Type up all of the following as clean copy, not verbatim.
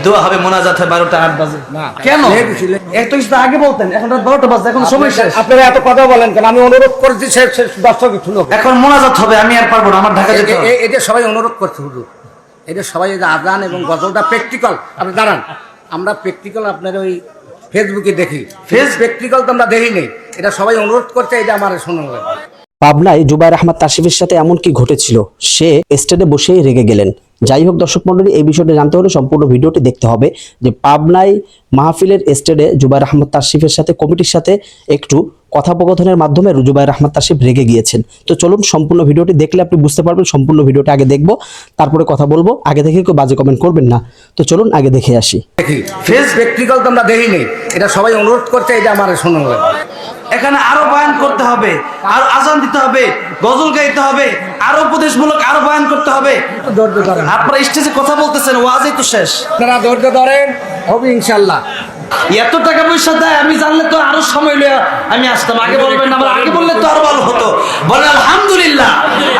দোয়া হবে, মোনাজাত হয় 12টা 8 বাজে। না, কেন লেট এত কিছু আগে বলতেন, এখন রাত 12টা বাজে, এখন সময় শেষ। আপনারা এত কথা বলেন কেন? আমি অনুরোধ করছি দর্শক শুনুক। এখন মোনাজাত হবে, আমি আর পারবো না, আমার ঢাকা যেতে হবে। এটা সবাই অনুরোধ করছে হুজুর, এটা সবাই আজান এবং গজলটা প্র্যাকটিক্যাল। আপনি দাঁড়ান, আমরা প্র্যাকটিক্যাল আপনার ওই ফেসবুকে দেখি, প্র্যাকটিক্যাল তো আমরা দেখিনি। এটা সবাই অনুরোধ করছে, এটা আমার শোনা লাগবে। পাবনায় জুবায়ের আহমদ তাশরিফের সাথে এমন কি ঘটেছিল, সে স্টেজে বসেই রেগে গেলেন। যাই হোক দর্শক মণ্ডলী, এই বিষয়টা জানতে হলে সম্পূর্ণ ভিডিওটি দেখতে হবে। যে পাবনায় মাহফিলের স্টেজে জুবায়ের আহমদ তাশরিফের সাথে কমিটির সাথে একটু কথোপকথনের মাধ্যমে জুবায়ের আহমদ তাশরিফ রেগে গিয়েছেন। তো চলুন সম্পূর্ণ ভিডিওটি দেখলে আপনি বুঝতে পারবেন। সম্পূর্ণ ভিডিওটি আগে দেখবো, তারপরে কথা বলবো। আগে থেকে কেউ বাজে কমেন্ট করবেন না। তো চলুন আগে দেখে আসি। দেখি প্র্যাকটিক্যাল তো আমরা দেখিনি। এটা সবাই অনুরোধ করছে, এটা আমার শোনা লাগবে। এখানে আরো বয়ান করতে হবে, আর আজান দিতে হবে, গজল গাইতে হবে, আরো উপদেশমূলক আরো বয়ান করতে হবে। ধৈর্য ধরেন, আপনারা স্টেজে কথা বলতেছেন, ওয়াজই তো শেষ। আপনারা ধৈর্য ধরেন, হবে ইনশাল্লাহ। এত টাকা পয়সা দেয়, আমি জানলে তো আরো সময় লইয়া আমি আসতাম। আগে বলবেন না, আমার আগে বললে তো আরো ভালো হতো। বলে আলহামদুলিল্লাহ,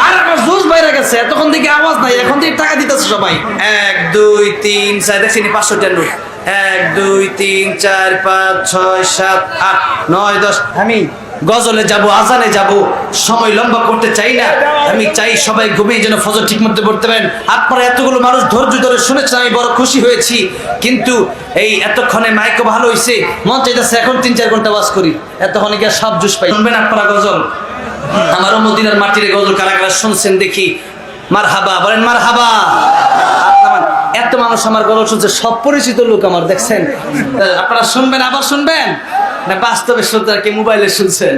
আর আমার জোশ বাইরে গেছে, এতক্ষণ থেকে আওয়াজ নাই, এখন থেকে টাকা দিতেছে সবাই। 1 2 3 4 দেখছি 500 টাকা নোট। 1 2 3 4 5 6 7 8 9 10। আমি গজলে যাব, আজানে যাব, সময় লম্বা করতে চাই না। আমি চাই সবাই ঘুমিয়ে যেন ফজর ঠিক মতো পড়তে পারেন। আপনারা এতগুলো মানুষ ধৈর্য ধরে শুনেছেন, আমি বড় খুশি হয়েছি। কিন্তু এই এতক্ষণে মাইকও ভালো হয়েছে, মন চাইতেছে এখন 3-4 ঘন্টা ওয়াজ করি, এতক্ষণে গিয়ে সব জুস পাই। শুনবেন আপনারা গজল? আমারও মদিনার মাটির গজল কারা কারা শুনছেন দেখি? মারহাবা বলেন, মারহাবা। এত মানুষ আমার গজল শুনছে, সব পরিচিত লোক আমার, দেখছেন? আপনারা শুনবেন, আবার শুনবেন না বাস্তবে শুনতে কি মোবাইলে শুনছেন?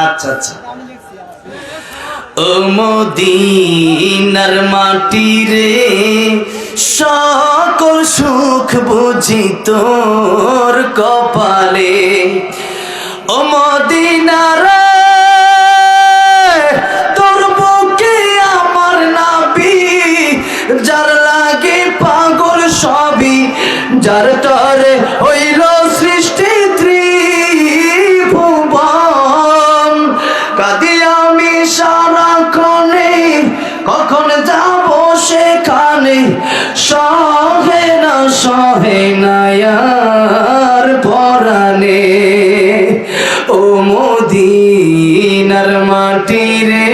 আচ্ছা আচ্ছা। ও মদিনার মাটি রে, সকল সুখ বুঝি তোর কপালে। ও মদিনার তোর বুকে আমার নাবি, যার লাগে পাগল সবই, যার তরে হইল সৃষ্টি ত্রিভুবন। কাঁদি আমি সারাক্ষণে, কখন যাব সেখানে, সহে না আর পরাণে। ও মদিনার মাটি রে,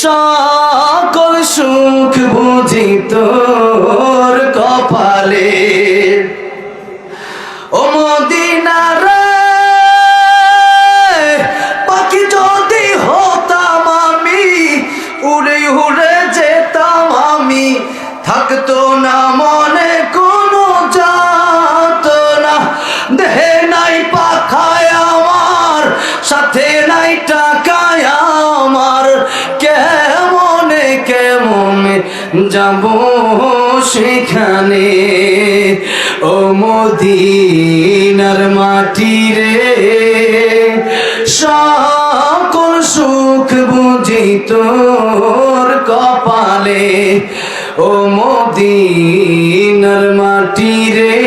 সকল সুখ বুঝি তোর কপালে। ও মদিনার পাখি যদি হতাম আমি, উড়ে উড়ে যেতাম আমি, থাকতো না মনে কোনো যাতনা। দেহে নাই পাখায় আমার, সাথে নাই টাকায় আমার, কেমনে যাব সেখানে। ও মদিনার মাটি রে, সকল সুখ বুঝি তোর কপালে। ও মদিনার মাটি রে,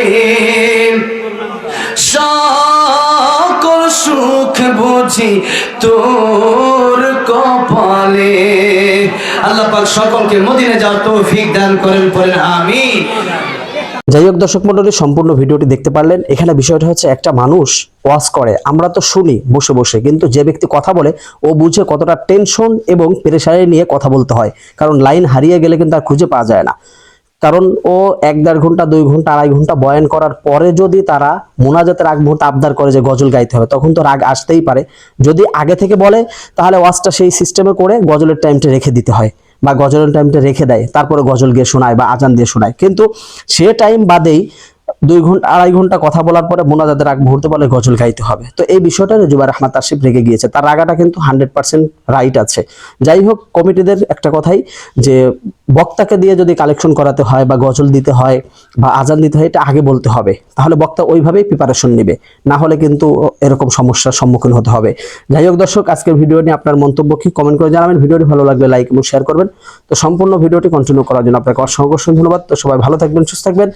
সকল সুখ বুঝি তোর কপালে। আল্লাহ পাক সকলকে মদিনায় যাওয়ার তৌফিক দান করেন, পড়েন আমিন। যাই হোক দর্শক মণ্ডলী, সম্পূর্ণ ভিডিওটি দেখতে পারলেন। এখানে বিষয়টা হচ্ছে, একটা মানুষ ওয়াজ করে, আমরা তো শুনি বসে বসে, কিন্তু যে ব্যক্তি কথা বলে ও বুঝে কতটা টেনশন এবং প্রেশারে নিয়ে কথা বলতে হয়। কারণ লাইন হারিয়ে গেলে কিন্তু আর খুঁজে পাওয়া যায় না। কারণ ও 1-1.5 ঘন্টা 2 ঘন্টা 2.5 ঘন্টা বয়ান করার পরে যদি তারা মোনাজাতের আগ মুহূর্তে আবদার করে যে গজল গাইতে হবে, তখন তো রাগ আসতেই পারে। যদি আগে থেকে বলে তাহলে ওয়াজটা সেই সিস্টেমে করে গজলের টাইমটা রেখে দিতে হয়, বা গজলের টাইমটা রেখে দেয়, তারপরে গজল গিয়ে শোনায় বা আজান দিয়ে শোনায়। কিন্তু সে টাইম বাদেই 2 ঘন্টা 2.5 ঘন্টা কথা বলার পরে মোনাজাতের আগ মুহূর্তে বলে গজল গাইতে হবে। তো এই বিষয়টা জুবায়ের আহমদ তাশরিফ রেগে গিয়েছে। তার রাগাটা কিন্তু 100% রাইট আছে। যাই হোক, কমিটিদের একটা কথাই, যে বক্তাকে দিয়ে যদি কালেকশন করাতে হয় বা গজল দিতে হয় বা আজান দিতে হয়, এটা আগে বলতে হবে, তাহলে বক্তা ওইভাবেই প্রিপারেশন নেবে। না হলে কিন্তু এরকম সমস্যার সম্মুখীন হতে হবে। যাই হোক দর্শক, আজকের ভিডিও নিয়ে আপনার মন্তব্য কি কমেন্ট করে জানাবেন। ভিডিওটি ভালো লাগলে লাইক এবং শেয়ার করবেন। তো সম্পূর্ণ ভিডিওটি কন্টিনিউ করার জন্য আপনাকে অসংখ্য ধন্যবাদ। তো সবাই ভালো থাকবেন, সুস্থ থাকবেন।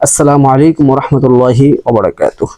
আসসালামু আলাইকুম ওয়া রাহমাতুল্লাহি ওয়া বারাকাতুহু।